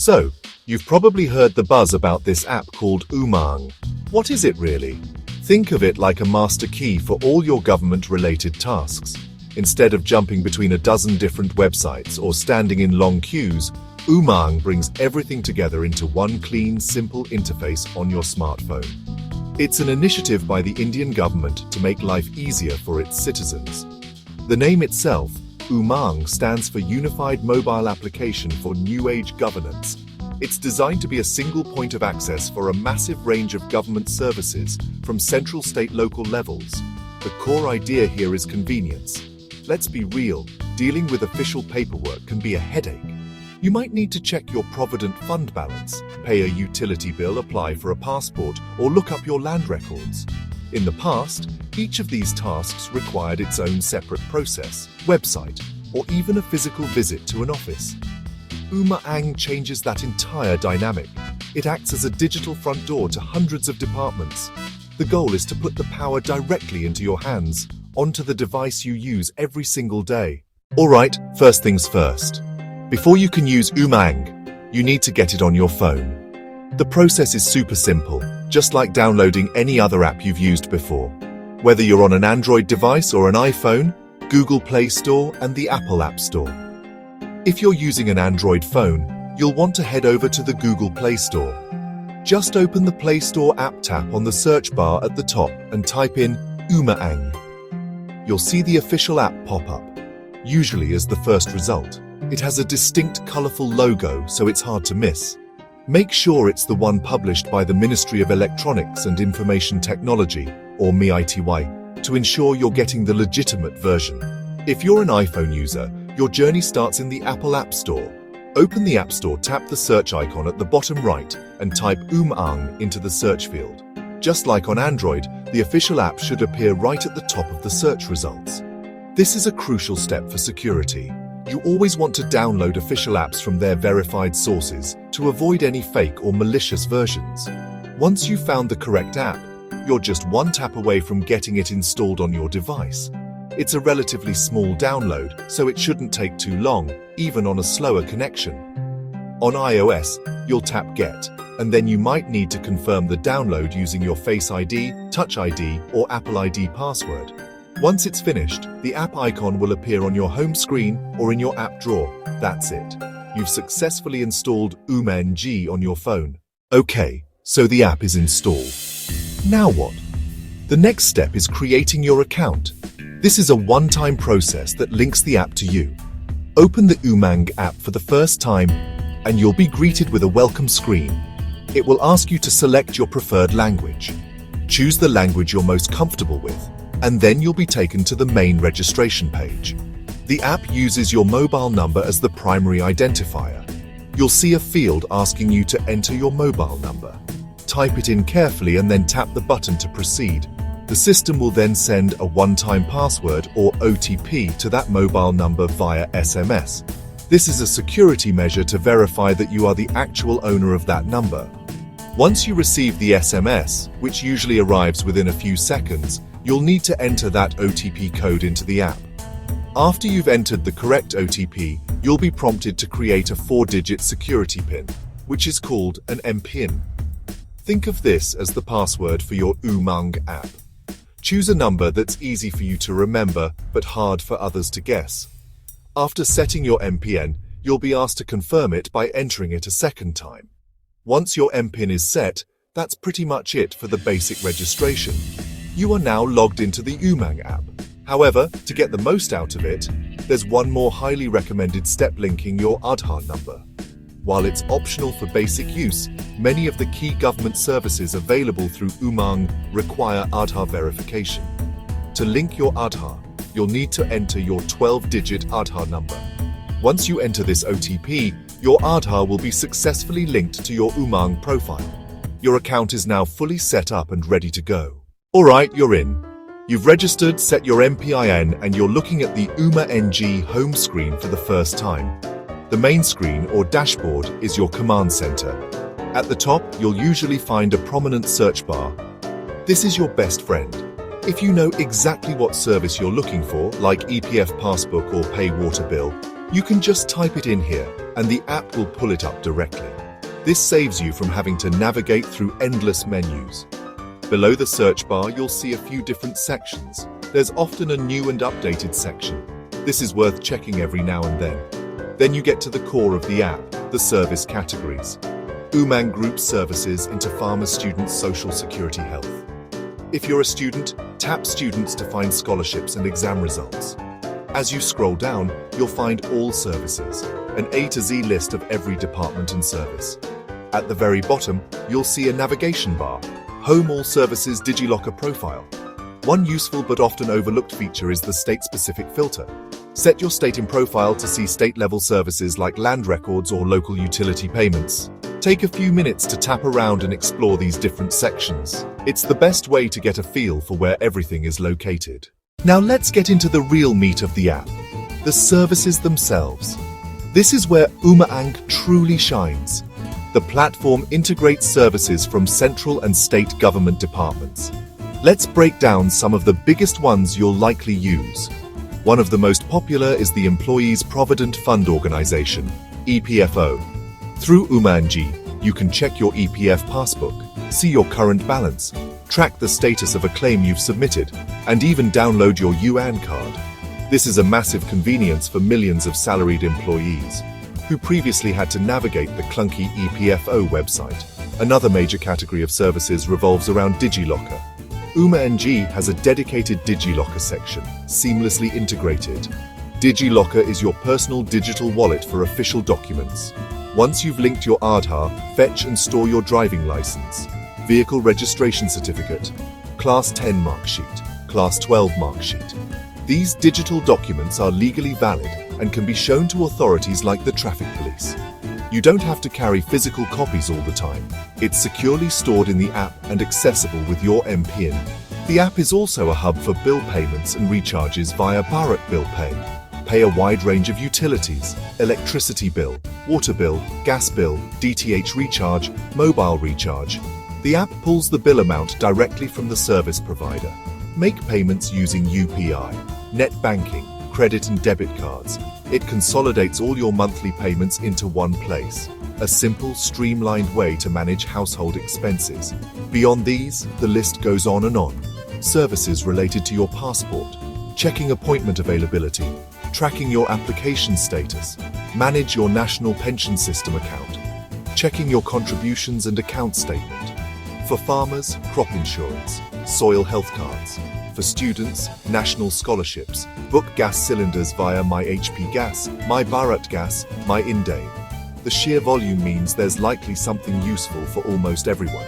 So, you've probably heard the buzz about this app called UMANG. What is it really? Think of it like a master key for all your government-related tasks. Instead of jumping between a dozen different websites or standing in long queues, UMANG brings everything together into one clean, simple interface on your smartphone. It's an initiative by the Indian government to make life easier for its citizens. The name itself, UMANG, stands for Unified Mobile Application for New Age Governance. It's designed to be a single point of access for a massive range of government services from central, state, local levels. The core idea here is convenience. Let's be real, dealing with official paperwork can be a headache. You might need to check your Provident Fund balance, pay a utility bill, apply for a passport, or look up your land records. In the past, each of these tasks required its own separate process, website, or even a physical visit to an office. UMANG changes that entire dynamic. It acts as a digital front door to hundreds of departments. The goal is to put the power directly into your hands, onto the device you use every single day. Alright, first things first. Before you can use UMANG, you need to get it on your phone. The process is super simple, just like downloading any other app you've used before. Whether you're on an Android device or an iPhone, Google Play Store and the Apple App Store. If you're using an Android phone, you'll want to head over to the Google Play Store. Just open the Play Store app tab on the search bar at the top and type in UMANG. You'll see the official app pop up, usually as the first result. It has a distinct, colorful logo, so it's hard to miss. Make sure it's the one published by the Ministry of Electronics and Information Technology, or MITY, to ensure you're getting the legitimate version. If you're an iPhone user, your journey starts in the Apple App Store. Open the App Store, tap the search icon at the bottom right, and type UMANG into the search field. Just like on Android, the official app should appear right at the top of the search results. This is a crucial step for security. You always want to download official apps from their verified sources to avoid any fake or malicious versions. Once you've found the correct app, you're just one tap away from getting it installed on your device. It's a relatively small download, so it shouldn't take too long, even on a slower connection. On iOS, you'll tap Get, and then you might need to confirm the download using your Face ID, Touch ID, or Apple ID password. Once it's finished, the app icon will appear on your home screen or in your app drawer. That's it. You've successfully installed UMANG on your phone. Okay, so the app is installed. Now what? The next step is creating your account. This is a one-time process that links the app to you. Open the UMANG app for the first time, and you'll be greeted with a welcome screen. It will ask you to select your preferred language. Choose the language you're most comfortable with, and then you'll be taken to the main registration page. The app uses your mobile number as the primary identifier. You'll see a field asking you to enter your mobile number. Type it in carefully and then tap the button to proceed. The system will then send a one-time password or OTP to that mobile number via SMS. This is a security measure to verify that you are the actual owner of that number. Once you receive the SMS, which usually arrives within a few seconds, you'll need to enter that OTP code into the app. After you've entered the correct OTP, you'll be prompted to create a 4-digit security PIN, which is called an MPIN. Think of this as the password for your UMANG app. Choose a number that's easy for you to remember, but hard for others to guess. After setting your MPN, you'll be asked to confirm it by entering it a second time. Once your MPIN is set, that's pretty much it for the basic registration. You are now logged into the UMANG app. However, to get the most out of it, there's one more highly recommended step: linking your Aadhaar number. While it's optional for basic use, many of the key government services available through UMANG require Aadhaar verification. To link your Aadhaar, you'll need to enter your 12-digit Aadhaar number. Once you enter this OTP, your Aadhaar will be successfully linked to your UMANG profile. Your account is now fully set up and ready to go. Alright, you're in. You've registered, set your MPIN, and you're looking at the UMANG home screen for the first time. The main screen or dashboard is your command center. At the top, you'll usually find a prominent search bar. This is your best friend. If you know exactly what service you're looking for, like EPF passbook or pay water bill, You can just type it in here, and the app will pull it up directly. This saves you from having to navigate through endless menus. Below the search bar, you'll see a few different sections. There's often a new and updated section. This is worth checking every now and then. Then you get to the core of the app, the service categories. UMANG groups services into farmers, students, social security, health. If you're a student, tap students to find scholarships and exam results. As you scroll down, you'll find all services, an A to Z list of every department and service. At the very bottom, you'll see a navigation bar, Home All Services DigiLocker Profile. One useful but often overlooked feature is the state-specific filter. Set your state in profile to see state-level services like land records or local utility payments. Take a few minutes to tap around and explore these different sections. It's the best way to get a feel for where everything is located. Now let's get into the real meat of the app, the services themselves. This is where UMANG truly shines. The platform integrates services from central and state government departments. Let's break down some of the biggest ones you'll likely use. One of the most popular is the Employees Provident Fund Organization, EPFO. Through UMANG, you can check your EPF passbook, see your current balance, track the status of a claim you've submitted, and even download your UAN card. This is a massive convenience for millions of salaried employees who previously had to navigate the clunky EPFO website. Another major category of services revolves around DigiLocker. UMANG has a dedicated DigiLocker section, seamlessly integrated. DigiLocker is your personal digital wallet for official documents. Once you've linked your Aadhaar, fetch and store your driving license, vehicle registration certificate, Class 10 mark sheet, Class 12 mark sheet. These digital documents are legally valid and can be shown to authorities like the traffic police. You don't have to carry physical copies all the time. It's securely stored in the app and accessible with your MPIN. The app is also a hub for bill payments and recharges via Bharat Bill Pay. Pay a wide range of utilities, electricity bill, water bill, gas bill, DTH recharge, mobile recharge. The app pulls the bill amount directly from the service provider. Make payments using UPI, net banking, credit and debit cards. It consolidates all your monthly payments into one place. A simple, streamlined way to manage household expenses. Beyond these, the list goes on and on. Services related to your passport, checking appointment availability, tracking your application status, manage your national pension system account, checking your contributions and account statement. For farmers, crop insurance, soil health cards. For students, national scholarships. Book gas cylinders via My HP Gas, My Bharat Gas, My Inday. The sheer volume means there's likely something useful for almost everyone,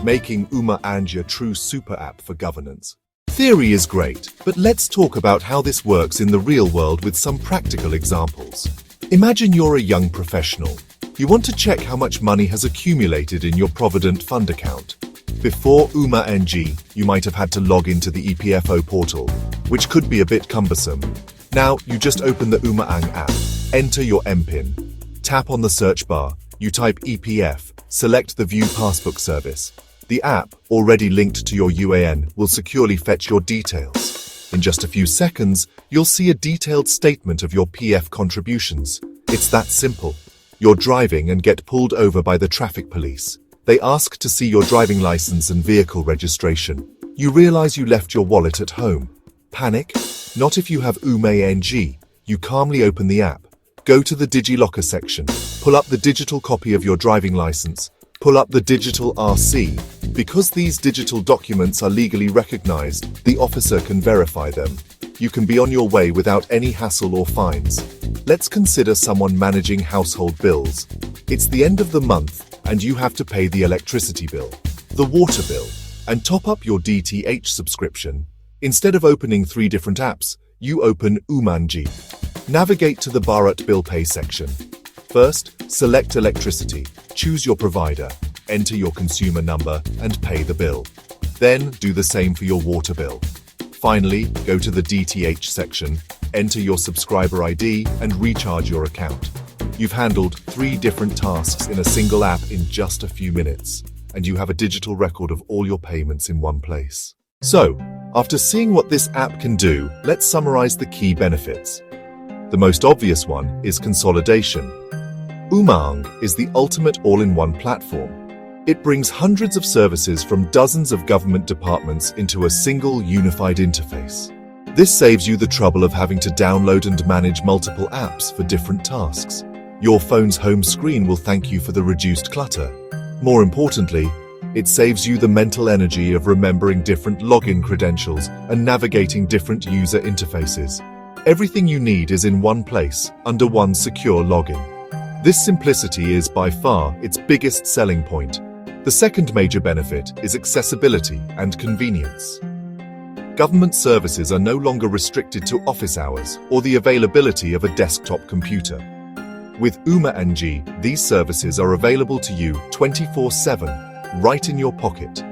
making UMANG a true super app for governance. Theory is great, but let's talk about how this works in the real world with some practical examples. Imagine you're a young professional. You want to check how much money has accumulated in your Provident Fund account. Before UMANG, you might have had to log into the EPFO portal, which could be a bit cumbersome. Now, you just open the UMANG app, enter your MPIN, tap on the search bar, you type EPF, select the View Passbook service. The app, already linked to your UAN, will securely fetch your details. In just a few seconds, you'll see a detailed statement of your PF contributions. It's that simple. You're driving and get pulled over by the traffic police. They ask to see your driving license and vehicle registration. You realize you left your wallet at home. Panic? Not if you have UMANG. You calmly open the app. Go to the DigiLocker section. Pull up the digital copy of your driving license. Pull up the digital RC. Because these digital documents are legally recognized, the officer can verify them. You can be on your way without any hassle or fines. Let's consider someone managing household bills. It's the end of the month, and you have to pay the electricity bill, the water bill, and top up your DTH subscription. Instead of opening 3 different apps, you open UMANG. Navigate to the Bharat Bill Pay section. First, select electricity, choose your provider, enter your consumer number, and pay the bill. Then, do the same for your water bill. Finally, go to the DTH section, enter your subscriber ID, and recharge your account. You've handled 3 different tasks in a single app in just a few minutes, and you have a digital record of all your payments in one place. So, after seeing what this app can do, let's summarize the key benefits. The most obvious one is consolidation. UMANG is the ultimate all-in-one platform. It brings hundreds of services from dozens of government departments into a single unified interface. This saves you the trouble of having to download and manage multiple apps for different tasks. Your phone's home screen will thank you for the reduced clutter. More importantly, it saves you the mental energy of remembering different login credentials and navigating different user interfaces. Everything you need is in one place, under one secure login. This simplicity is by far its biggest selling point. The second major benefit is accessibility and convenience. Government services are no longer restricted to office hours or the availability of a desktop computer. With UMANG, these services are available to you 24/7, right in your pocket.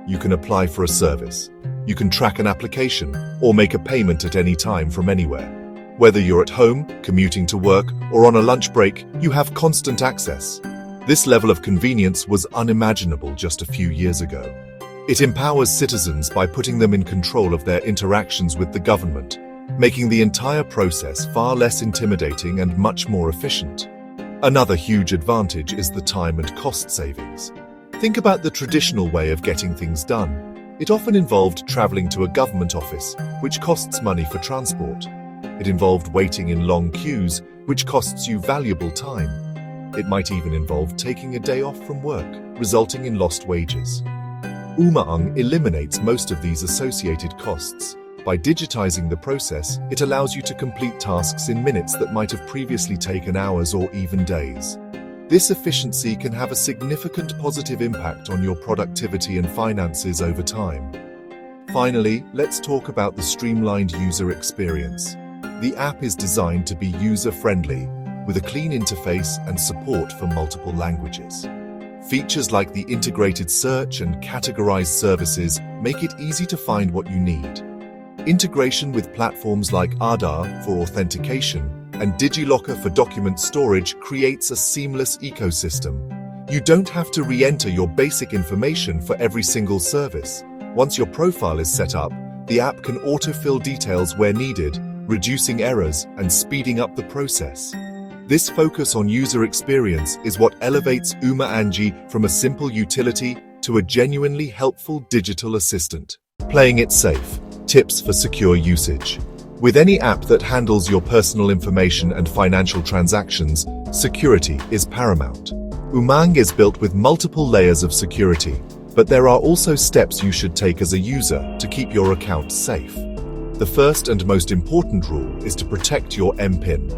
You can apply for a service, you can track an application, or make a payment at any time from anywhere. Whether you're at home, commuting to work, or on a lunch break, you have constant access. This level of convenience was unimaginable just a few years ago. It empowers citizens by putting them in control of their interactions with the government, making the entire process far less intimidating and much more efficient. Another huge advantage is the time and cost savings. Think about the traditional way of getting things done. It often involved traveling to a government office, which costs money for transport. It involved waiting in long queues, which costs you valuable time. It might even involve taking a day off from work, resulting in lost wages. UMANG eliminates most of these associated costs. By digitizing the process, it allows you to complete tasks in minutes that might have previously taken hours or even days. This efficiency can have a significant positive impact on your productivity and finances over time. Finally, let's talk about the streamlined user experience. The app is designed to be user-friendly, with a clean interface and support for multiple languages. Features like the integrated search and categorized services make it easy to find what you need. Integration with platforms like Aadhaar for authentication and DigiLocker for document storage creates a seamless ecosystem. You don't have to re-enter your basic information for every single service. Once your profile is set up, the app can autofill details where needed, reducing errors and speeding up the process. This focus on user experience is what elevates UMANG from a simple utility to a genuinely helpful digital assistant. Playing it safe. Tips for secure usage. With any app that handles your personal information and financial transactions, security is paramount. UMANG is built with multiple layers of security, but there are also steps you should take as a user to keep your account safe. The first and most important rule is to protect your MPIN.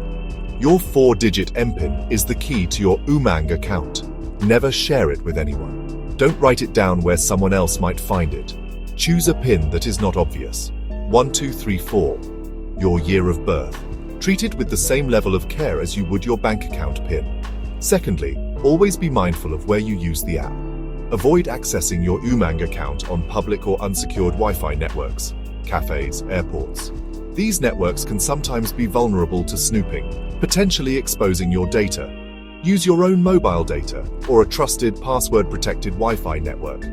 Your 4-digit MPIN is the key to your UMANG account. Never share it with anyone. Don't write it down where someone else might find it. Choose a PIN that is not obvious. 1234. Your year of birth. Treat it with the same level of care as you would your bank account PIN. Secondly, always be mindful of where you use the app. Avoid accessing your UMANG account on public or unsecured Wi-Fi networks, cafes, airports. These networks can sometimes be vulnerable to snooping, potentially exposing your data. Use your own mobile data or a trusted password-protected Wi-Fi network.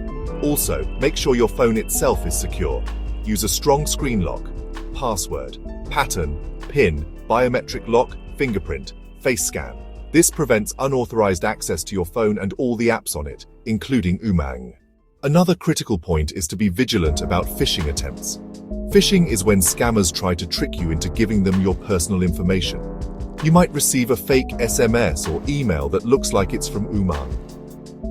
Also, make sure your phone itself is secure. Use a strong screen lock, password, pattern, PIN, biometric lock, fingerprint, face scan. This prevents unauthorized access to your phone and all the apps on it, including UMANG. Another critical point is to be vigilant about phishing attempts. Phishing is when scammers try to trick you into giving them your personal information. You might receive a fake SMS or email that looks like it's from UMANG.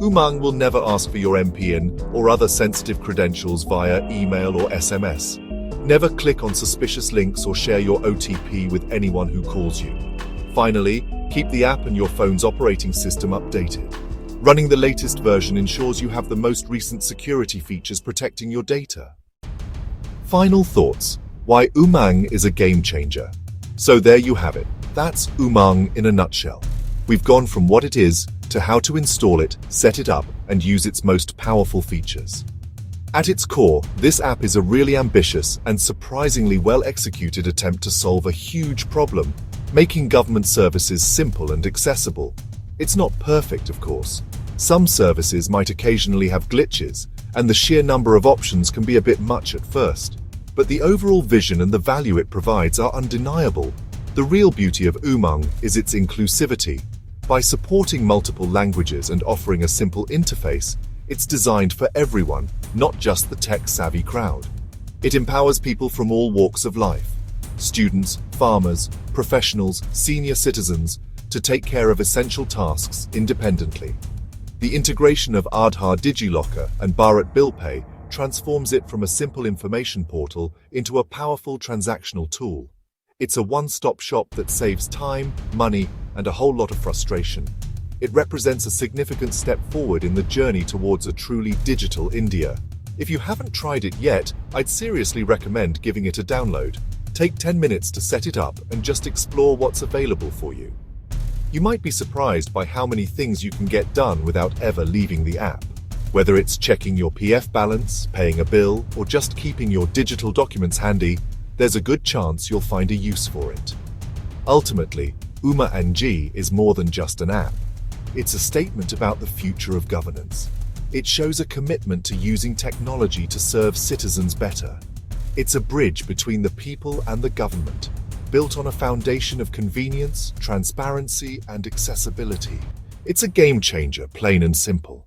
UMANG will never ask for your MPN or other sensitive credentials via email or SMS. Never click on suspicious links or share your OTP with anyone who calls you. Finally, keep the app and your phone's operating system updated. Running the latest version ensures you have the most recent security features protecting your data. Final thoughts. Why UMANG is a game changer. So there you have it. That's UMANG in a nutshell. We've gone from what it is to how to install it, set it up, and use its most powerful features. At its core, this app is a really ambitious and surprisingly well-executed attempt to solve a huge problem, making government services simple and accessible. It's not perfect, of course. Some services might occasionally have glitches, and the sheer number of options can be a bit much at first. But the overall vision and the value it provides are undeniable. The real beauty of UMANG is its inclusivity. By supporting multiple languages and offering a simple interface, it's designed for everyone, not just the tech-savvy crowd. It empowers people from all walks of life, students, farmers, professionals, senior citizens, to take care of essential tasks independently. The integration of Aadhaar DigiLocker and Bharat Bill Pay transforms it from a simple information portal into a powerful transactional tool. It's a one-stop shop that saves time, money, and a whole lot of frustration. It represents a significant step forward in the journey towards a truly digital India. If you haven't tried it yet, I'd seriously recommend giving it a download. Take 10 minutes to set it up and just explore what's available for you. You might be surprised by how many things you can get done without ever leaving the app. Whether it's checking your PF balance, paying a bill, or just keeping your digital documents handy, there's a good chance you'll find a use for it. Ultimately, UMANG is more than just an app. It's a statement about the future of governance. It shows a commitment to using technology to serve citizens better. It's a bridge between the people and the government, built on a foundation of convenience, transparency, and accessibility. It's a game changer, plain and simple.